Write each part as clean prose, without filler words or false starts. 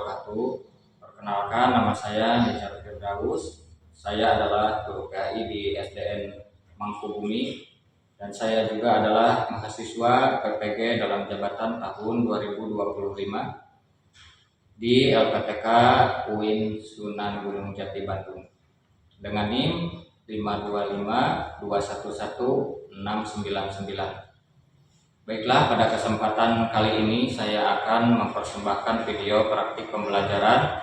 wabarakatuh. Perkenalkan, nama saya Nizar Firdaus. Saya adalah guru PAI di SDN Mangkubumi dan saya juga adalah mahasiswa PPG dalam jabatan tahun 2025 di LPTK UIN Sunan Gunung Jati Bandung dengan NIM 525211699. Baiklah, pada kesempatan kali ini saya akan mempersembahkan video praktik pembelajaran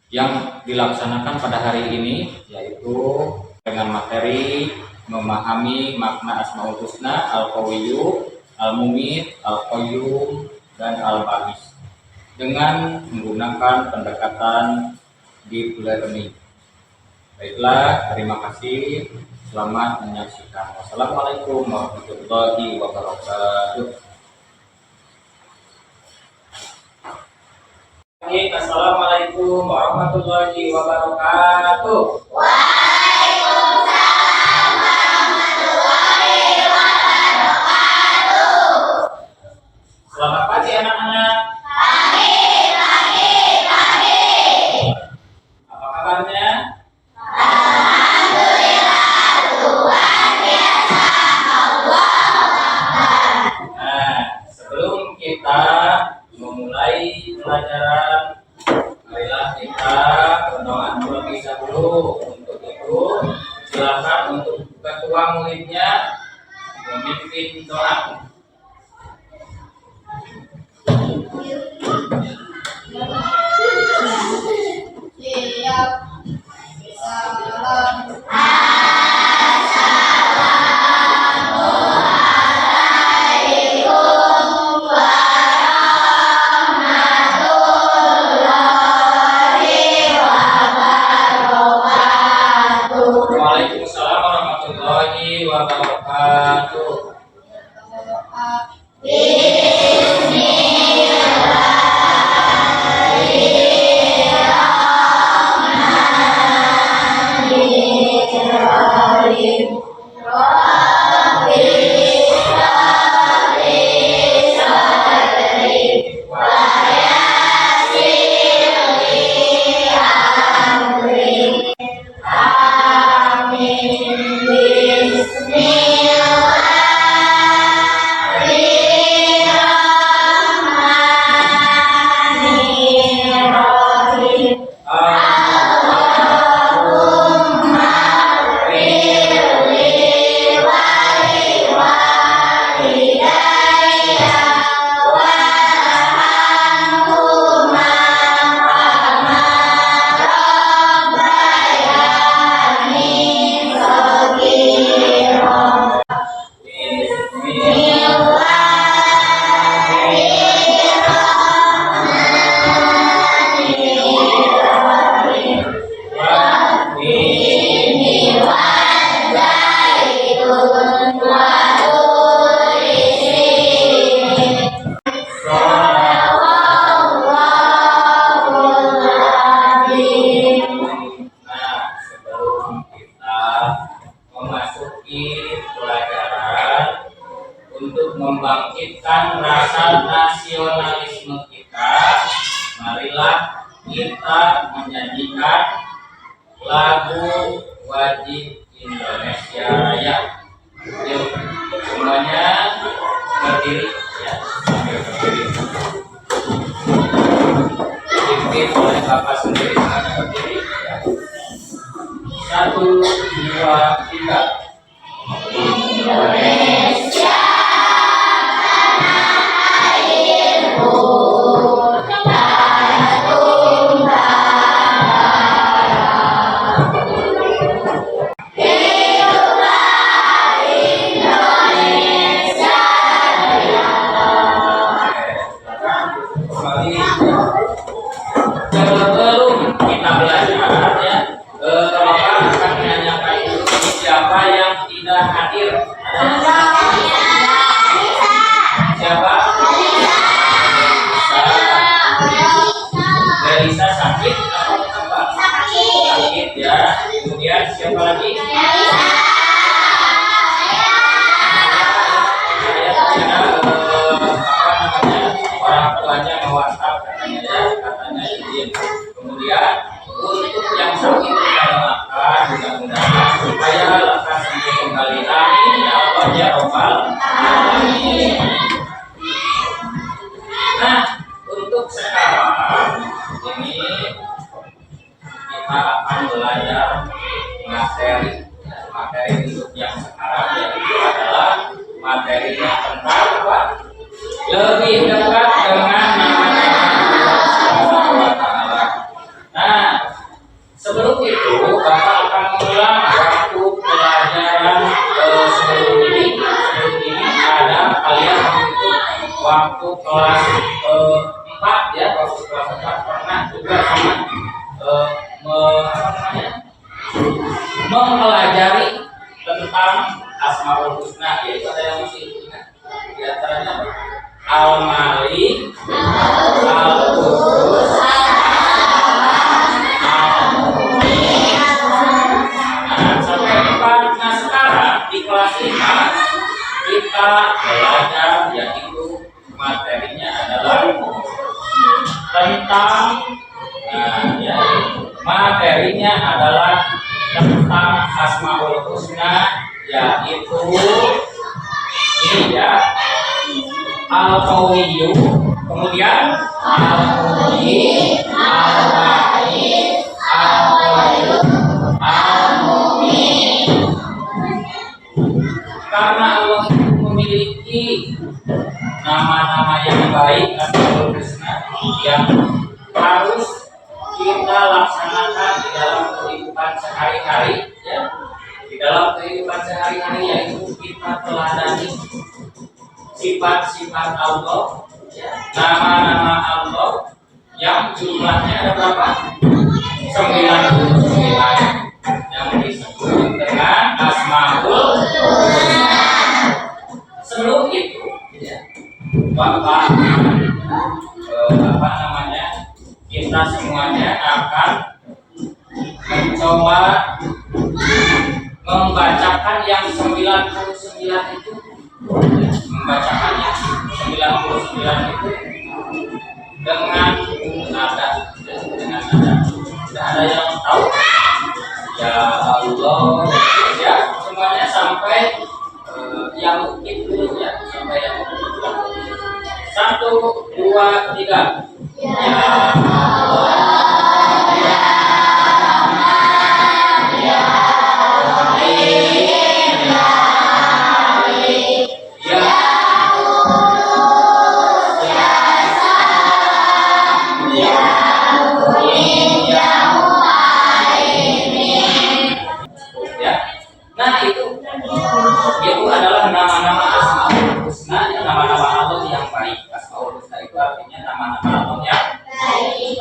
yang dilaksanakan pada hari ini, yaitu dengan materi memahami makna Asmaul Husna, Al-Qawiyyu, Al-Mumit, Al-Qayyum, dan Al-Ba'is dengan menggunakan pendekatan deep learning. Baiklah, terima kasih. Selamat menyaksikan. Wassalamualaikum warahmatullahi wabarakatuh. Assalamualaikum warahmatullahi wabarakatuh. Waalaikumsalam warahmatullahi wabarakatuh. Selamat pagi anak-anak. Pagi. Apa kabarnya? Sebelum kita memulai pelajaran, marilah kita berdoa terlebih dahulu. Untuk itu, silakan untuk ketua muridnya memimpin doa. Siap. Salam. Waalaikumsalam warahmatullahi wabarakatuh. Membangkitkan rasa nasionalisme kita, marilah kita menyanyikan lagu wajib Indonesia Raya. Yuk, semuanya berdiri ya, sambil berdiri. Dipimpin oleh Bapak sendiri, semuanya berdiri ya. 1, 2, 3. Indonesia sebelum kita belajar ya, Bapak akan menanyakan siapa yang tidak hadir. Siapa? Delisa sakit atau apa? Sakit ya. Kemudian siapa lagi? Saya apa namanya, orang tuanya nge-WhatsApp katanya ya. materi yang sekarang yaitu adalah materinya tentang apa? Lebih dekat dengan nama-nama Allah Subhanahu wa Ta'ala. Nah, sebelum itu Bapak akan mengulang waktu pelajaran sebelum ini. Sebelum ini ada kalian mengikuti waktu kelas 4 ya, waktu kelas 4 pernah juga sama mempelajari tentang Asmaul Husna, yaitu ada yang masih ingat di antaranya Al-Malik, Al-Qudus, sampai 4. Nah sekarang di kelas 5 kita belajar yaitu materinya adalah tentang materinya adalah tentang Asmaul Husna, yaitu ini ya, Al-Qawiyyu, kemudian Al-Muhyi, Al-Wahid, Al-Qayyum, Al-Mu'min. Karena Allah itu memiliki nama-nama yang baik Asmaul Husna yang harus kita laksanakan di dalam kehidupan sehari-hari ya. Di dalam kehidupan sehari-hari yaitu kita teladani sifat-sifat Allah ya. Nama-nama Allah yang jumlahnya ada berapa? 99 yang disebut dengan Asmaul Husna. Sebelum itu ya, Bapak kita semuanya akan mencoba membacakan yang 99 itu, membacakan yang 99 itu dengan nada, tidak ada yang tahu ya Allah ya, semuanya sampai yang mungkin dulu ya, sampai yang mungkin. 1, 2, 3 ya Allah, ya Rahman, ya Rahim, ya Malik, ya Qudus, ya Salam, ya Mu'min, ya Mu'min ya. Nah itu adalah nama-nama Asmaul Husna, nama-nama Allah yang baik. Asmaul Husna itu artinya nama-nama Allah yang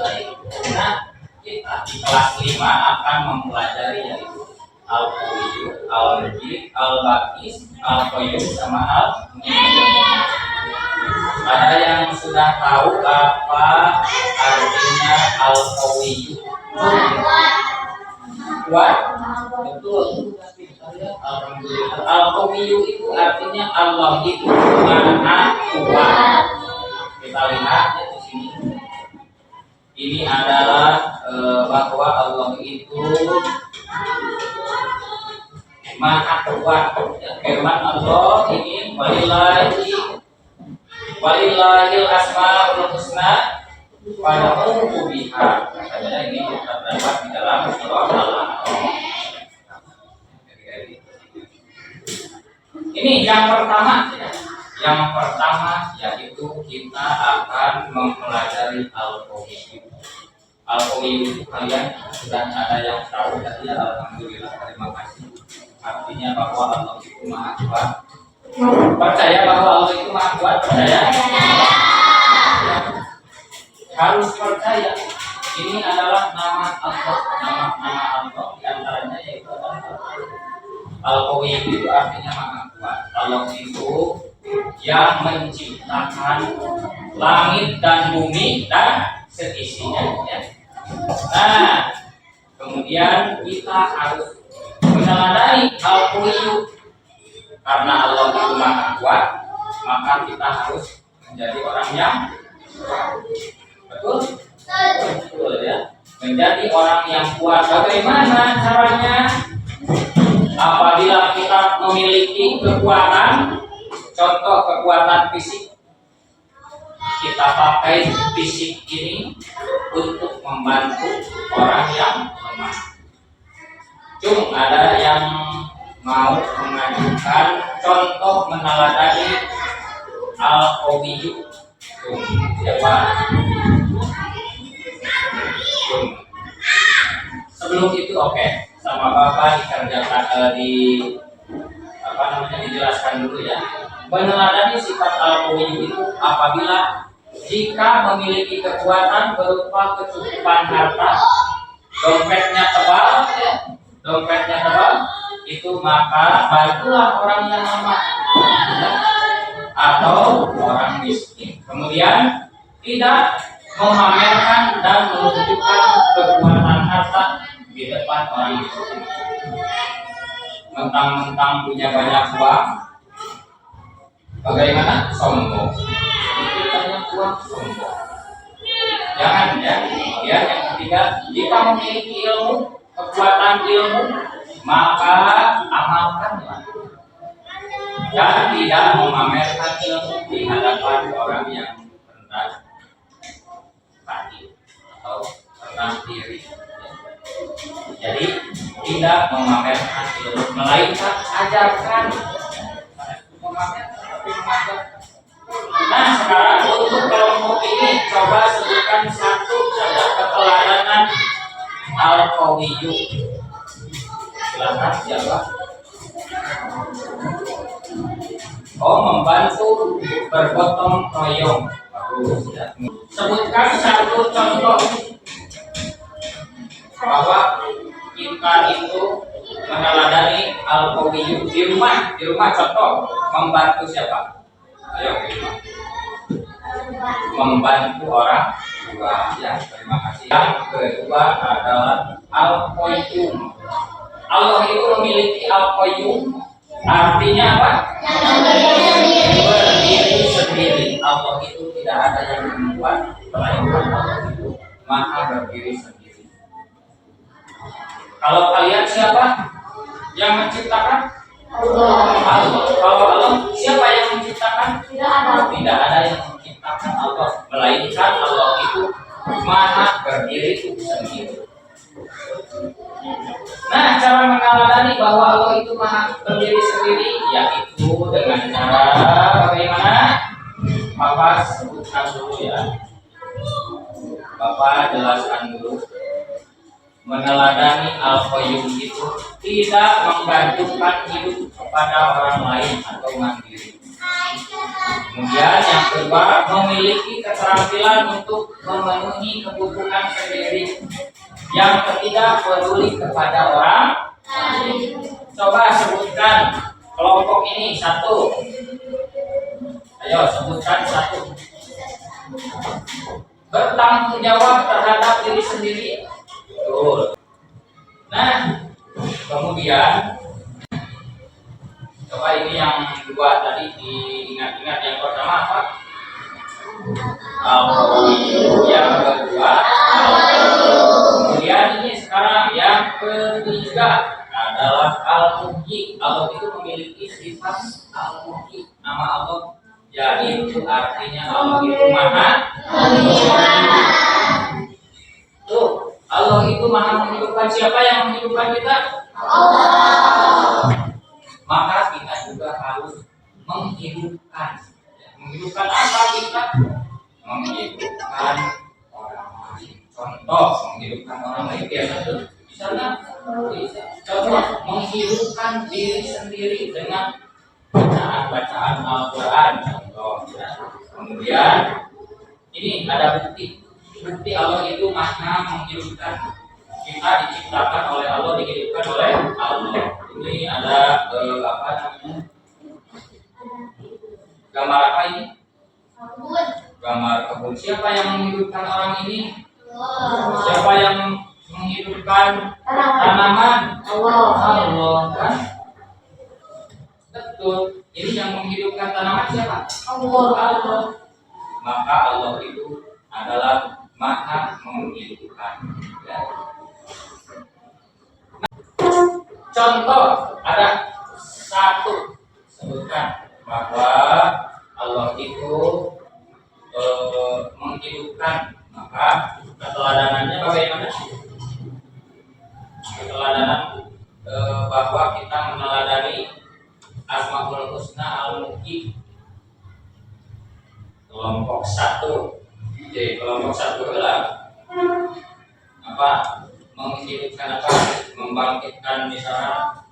baik. Nah, kita di kelas 5 akan mempelajari yaitu Al-Qawiyyu, Al-Mujib, Al-Baqis, Al-Qayyum sama Al-Mu'min. Ada yang sudah tahu apa artinya Al-Qawiyyu? Kuat? Betul. Alhamdulillah. Al-Qawiyyu itu artinya Allah itu Maha Kuat. Kita lihat ya di sini. Ini adalah bahwa Allah itu Maha Kuat. Firman Allah ini walillahil asmaul husna fad'uhu biha. Katanya ini terdapat di dalam surah Al-A'raf. Ini yang pertama ya. Yang pertama yaitu kita akan mempelajari Al-Qawiyyu. Al-Qawiyyu itu kalian sudah ada yang tahu tadi ya, alhamdulillah, terima kasih. Artinya bahwa Allah itu Maha Kuat. Percaya bahwa Allah itu Maha Kuat, percaya? Harus percaya. Ini adalah nama Allah, nama Allah di antaranya yaitu adalah Al-Qawiyyu itu artinya Maha Kuat. Allah itu yang menciptakan langit dan bumi dan seisinya ya. Nah, kemudian kita harus meneladani Al-Qawiyyu. Karena Allah itu Maha Kuat, maka kita harus menjadi orang yang kuat. Betul? Betul ya. Menjadi orang yang kuat. Bagaimana caranya? Apabila kita memiliki kekuatan, contoh kekuatan fisik, kita pakai fisik ini untuk membantu orang yang lemah. Cuma ada yang mau mengajukan contoh meneladani Al-Qawiyyu. Siapa? Sebelum itu sama Bapak dikerjakan dijelaskan dulu ya. Meneladani sifat Al-Qawiyyu itu apabila jika memiliki kekuatan berupa kecukupan harta, dompetnya tebal, itu maka bantulah orang yang lemah atau orang miskin. Kemudian tidak memamerkan dan menunjukkan kekuatan harta di depan orang miskin. Mentang-mentang punya banyak uang, bagaimana? Sombong. Itu banyak uang, sombong. Jangan ya. Kemudian yang ketiga, jika memiliki ilmu, kekuatan ilmu, maka amalkanlah dan tidak memamerkan ilmu di hadapan orang yang rendah hati atau rendah diri. Jadi tidak memamerkan ilmu, melainkan ajarkan. Nah, sekarang untuk kelompok ini coba sebutkan satu saja keteladanan Al-Qawiyyu. Silakan siapa? Membantu bergotong royong. Bagus ya. Sebutkan satu contoh bahwa kita itu meneladani Al-Qawiyyu di rumah contoh membantu siapa? Ayo membantu orang tua ya. Terima kasih. Yang kedua adalah Al-Qayyum. Allah itu memiliki Al-Qayyum, artinya apa? Berdiri sendiri. Allah itu tidak ada yang membuat, melainkan Allah itu maha berdiri sendiri. Kalau kalian siapa yang menciptakan? Allah. Kalau Allah, siapa yang menciptakan? Tidak ada yang menciptakan Allah, melainkan Allah itu maha berdiri sendiri. Nah, cara meneladani bahwa Allah itu maha berdiri sendiri yaitu dengan cara bagaimana? Bapak sebutkan dulu ya. Bapak jelaskan dulu. Meneladani Al-Qayyum itu tidak menggantungkan hidup kepada orang lain atau mandiri. Kemudian yang kedua, memiliki keterampilan untuk memenuhi kebutuhan sendiri. Yang ketiga, peduli kepada orang lain. Coba sebutkan kelompok ini satu. Ayo sebutkan satu. Bertanggung jawab terhadap diri sendiri. Betul. Nah, kemudian coba ini yang kedua tadi diingat-ingat. Yang pertama apa? Al-Qawiyyu. Yang kedua kemudian ini sekarang yang ketiga adalah Al-Muhyi. Allah itu memiliki sifat Al-Muhyi. Nama Allah yaitu artinya Allah itu maha. Tuh, Allah itu maha menghidupkan. Siapa yang menghidupkan kita? Allah. Maka kita juga harus menghidupkan. Menghidupkan apa kita? Menghidupkan orang lain. Contoh, menghidupkan orang lain biasa tuh. Bisa nggak? Bisa. Contoh, menghidupkan diri sendiri dengan bacaan Al-Quran. Contoh, ya. Kemudian ini ada bukti Allah itu maha menghidupkan. Kita diciptakan oleh Allah, dihidupkan oleh Allah. Ini ada apa namanya? Gambar apa ini? Gambar kebun. Siapa yang menghidupkan orang ini? Siapa yang menghidupkan tanaman? Allah kan? Betul. Ini yang menghidupkan tanaman siapa? Allah. Maka Allah itu adalah maha menghidupkan. Ya. Contoh ada satu, sebutkan bahwa Allah itu menghidupkan. Maka keteladanannya bagaimana? Keteladanan bahwa kita meneladani Asmaul Husna Al-Muki. Kelompok 1. Jadi kelompok 1 adalah apa? Menghidupkan apa? Membangkitkan misalnya.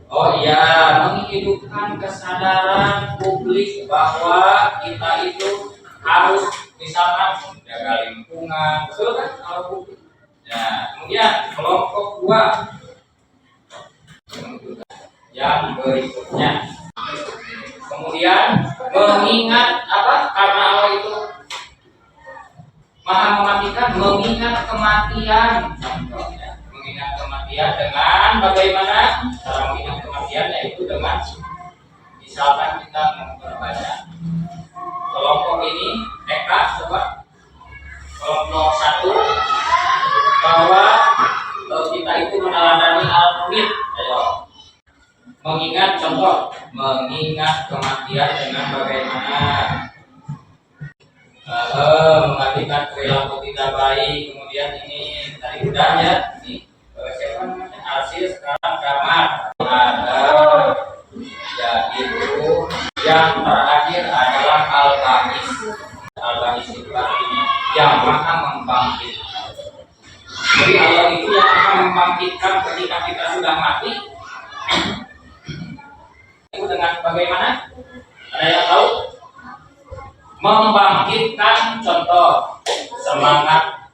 Oh iya, menghidupkan kesadaran publik bahwa kita itu harus misalkan menjaga lingkungan, betul kan kalau publik. Ya, kemudian kelompok 2 yang berikutnya. Kemudian mengingat apa? Karena Allah itu Maha mematikan, mengingat kematian. Contohnya, mengingat kematian dengan bagaimana? Cara mengingat kematian yaitu dengan misalkan kita memperbanyak kelompok ini TK, coba kelompok 1 bahwa kita itu meneladani al-Quran. Ayo, mengingat contoh, mengingat kematian dengan bagaimana? Mematikan perilaku tidak baik. Kemudian ini tadi udah ya, ini siapa namanya? Arsir, sekarang kamar ada, yaitu yang terakhir adalah al-Ba'is. Al-Ba'is itu artinya yang maha membangkitkan. Jadi Allah itu yang akan membangkitkan ketika kita sudah mati. Itu dengan bagaimana? Ada yang tahu? Membangkitkan, contoh semangat.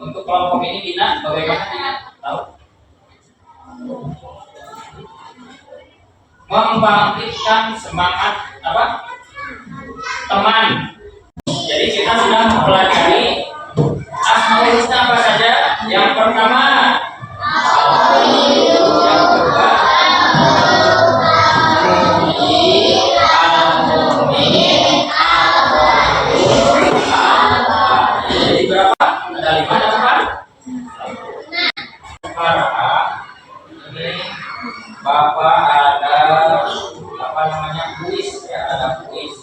Untuk kelompok ini Dina, bagaimana Dina? Tahu? Membangkitkan semangat apa? Teman. Jadi kita sudah mempelajari Asmaul Husna apa saja? Yang pertama, yang kedua, jadi berapa? Ada 5 dan 4. Sekarang ini Bapak ada apa namanya kuis ya, ada kuis.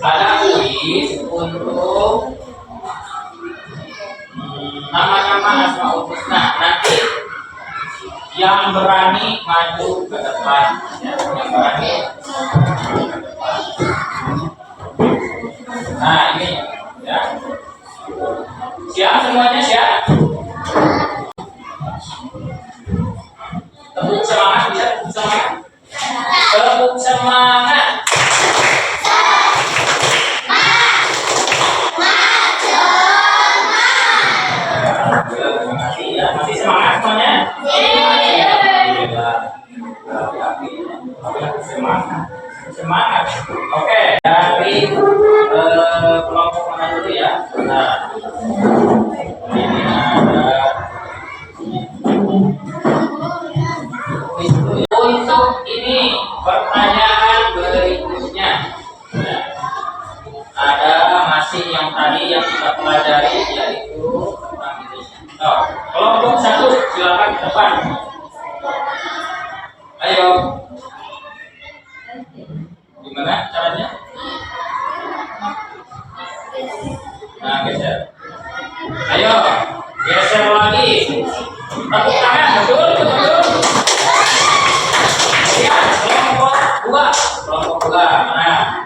Ada kuis untuk nama-nama Asmaul Husna. Nanti yang berani maju ke depan, ya, yang berani. Nah ini ya, siap semuanya, siap. Tepuk semangat, bisa tepuk semangat. Tepuk semangat. Masih semangat semuanya? Semangat. Semangat. Oke, dari kelompok mana dulu ya? Nah, ini ada untuk ini pertanyaan berikutnya. Nah, ada masih yang tadi yang kita pelajari yaitu tentang ini. Oh, kelompok 1 silakan ke depan. Ayo. Gimana caranya? Nah, geser. Ayo, geser lagi. Tepuk tangan, betul, betul. Ya, kelompok 2. Kelompok 2. Mana?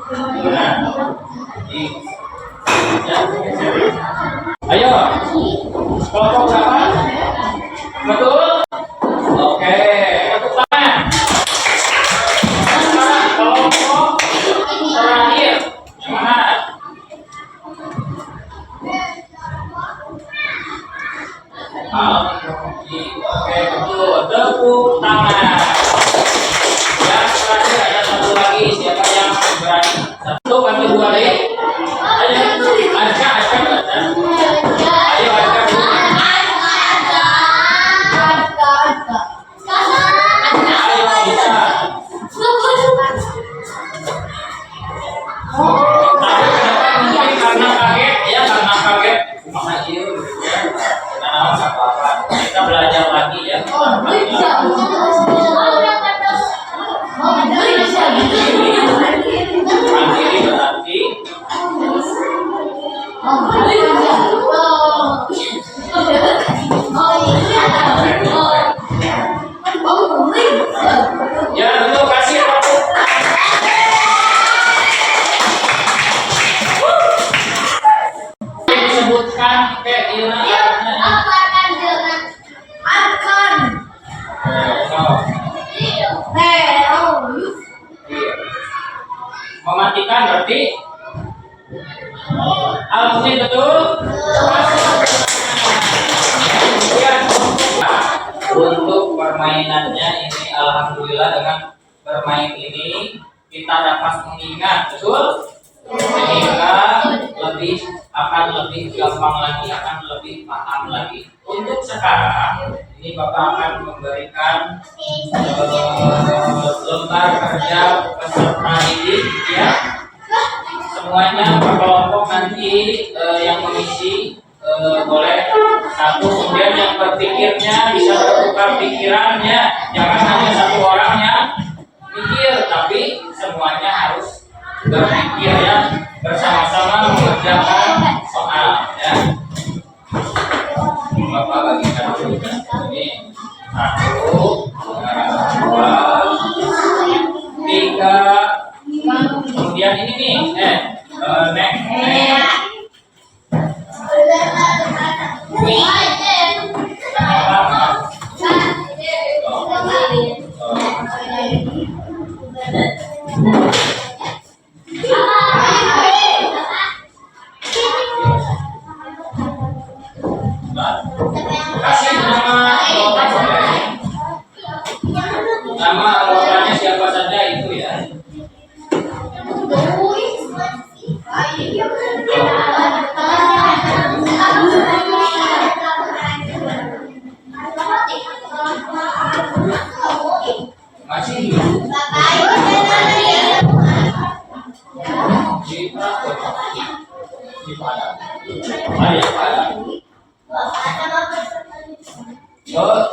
Gimana? Ya, geser. Ayo. Kelompok berapa? Betul? Oke, tepuk tangan. Sekarang kelompok terakhir. Yang mana? Oke, betul. Tepuk tangan. Yang terakhir ada satu lagi. Siapa yang berani? Satu, bantu 2 deh. Ayo, Aska. Ayo, Aska. Kita belajar lagi ya. Untuk permainannya ini alhamdulillah dengan bermain ini kita dapat mengingat, betul? Mengingat akan lebih gampang lagi, akan lebih paham lagi. Untuk sekarang ini Bapak akan memberikan lembar kerja peserta didik ya. Semuanya berkelompok nanti yang mengisi boleh satu, kemudian yang berpikirnya bisa bertukar pikirannya, jangan hanya satu orang yang pikir, tapi semuanya harus berpikir ya, bersama-sama mengerjakan soal ya. Bapak bagikan dulu ini satu, dua, tiga, kemudian ini nih next. Kasih nama anggotanya siapa saja itu ya. Masih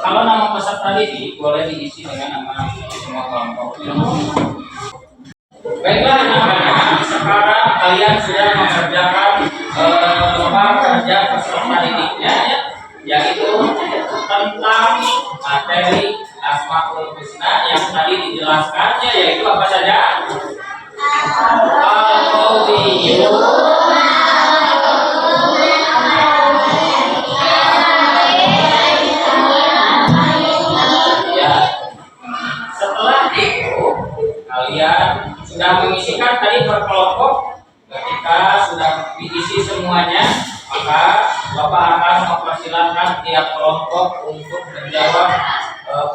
kalau nama peserta didik boleh diisi dengan nama semua kelompok. Baiklah anak-anak, sekarang kalian sudah mengerjakan lembar kerja peserta didiknya ya, yaitu tentang materi Asmaul Husna yang tadi dijelaskannya, yaitu apa saja? Al-Qawiyyu. Kalian sudah mengisikan tadi berkelompok. Ketika sudah diisi semuanya, maka Bapak akan mempersilahkan tiap kelompok untuk menjawab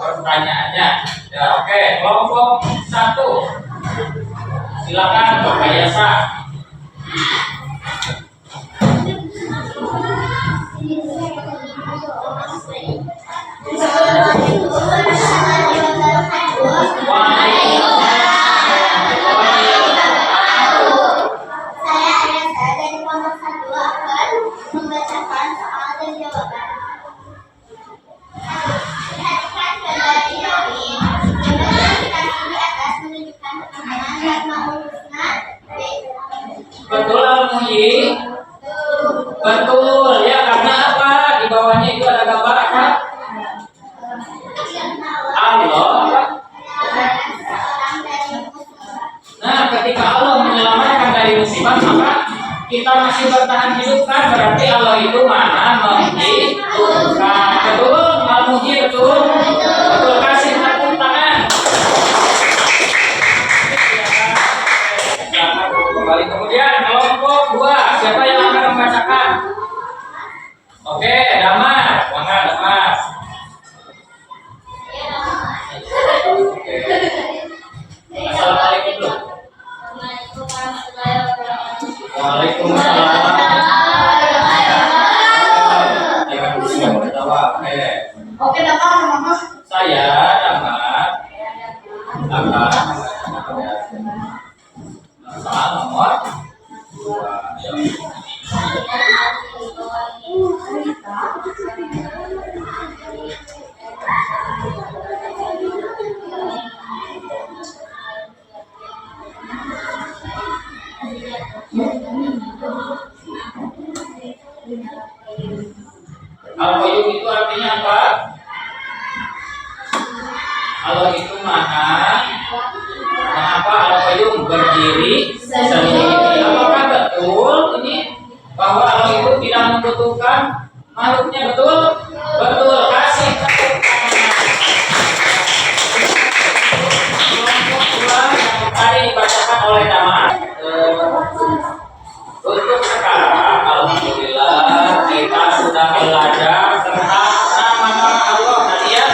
pertanyaannya. Ya, oke, kelompok 1. Silakan Bapak Yasa. Betul Al-Muhyi? Betul ya, karena apa? Di bawahnya itu ada gambar apa? Allah. Nah, ketika Allah menyelamatkan dari musibah, maka kita masih bertahan hidup kan? Berarti Allah itu Maha menghidupkan. Betul Al-Muhyi, betul? Betul, kasih tepuk tangan. Kembali kemudian kelompok 2, siapa yang akan membacakan? Oke, Damar, mangga Damar. Oke. Assalamualaikum dulu. Waalaikumsalam. Jangan pusing, ketawa. Oke, Damar, Mama. Saya Damar akan soal nomor 2. Al-Qayyum itu artinya apa? Allah itu Maha apa? Al-Qayyum berdiri sendiri. Apakah betul ini bahwa Allah itu tidak membutuhkan makhluknya? Betul? Betul. Kasih tepuk tangan. Kelompok 2 yang tadi dibacakan oleh Damar. Untuk sekarang alhamdulillah kita sudah belajar tentang nama-nama Allah tadi ya.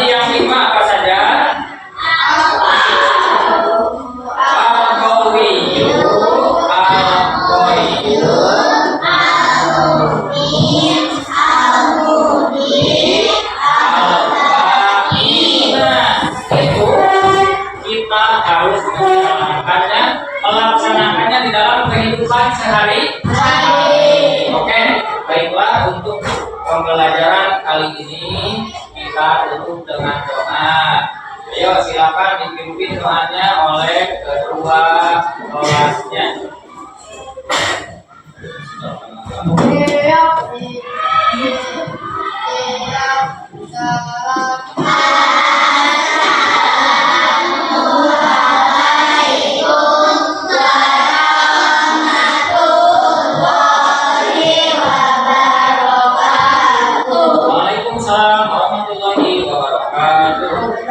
Tadi yang 5 apa saja? Al-Qawiyyu, Al-Qawiyyu, itu kita harus menjalankannya, melaksanakannya di dalam kehidupan sehari-hari. Oke, baiklah, untuk pembelajaran kali ini kita tutup dengan doa. Ayo silakan dipimpin doanya oleh kedua kelasnya. Waalaikumsalam warahmatullahi wabarakatuh.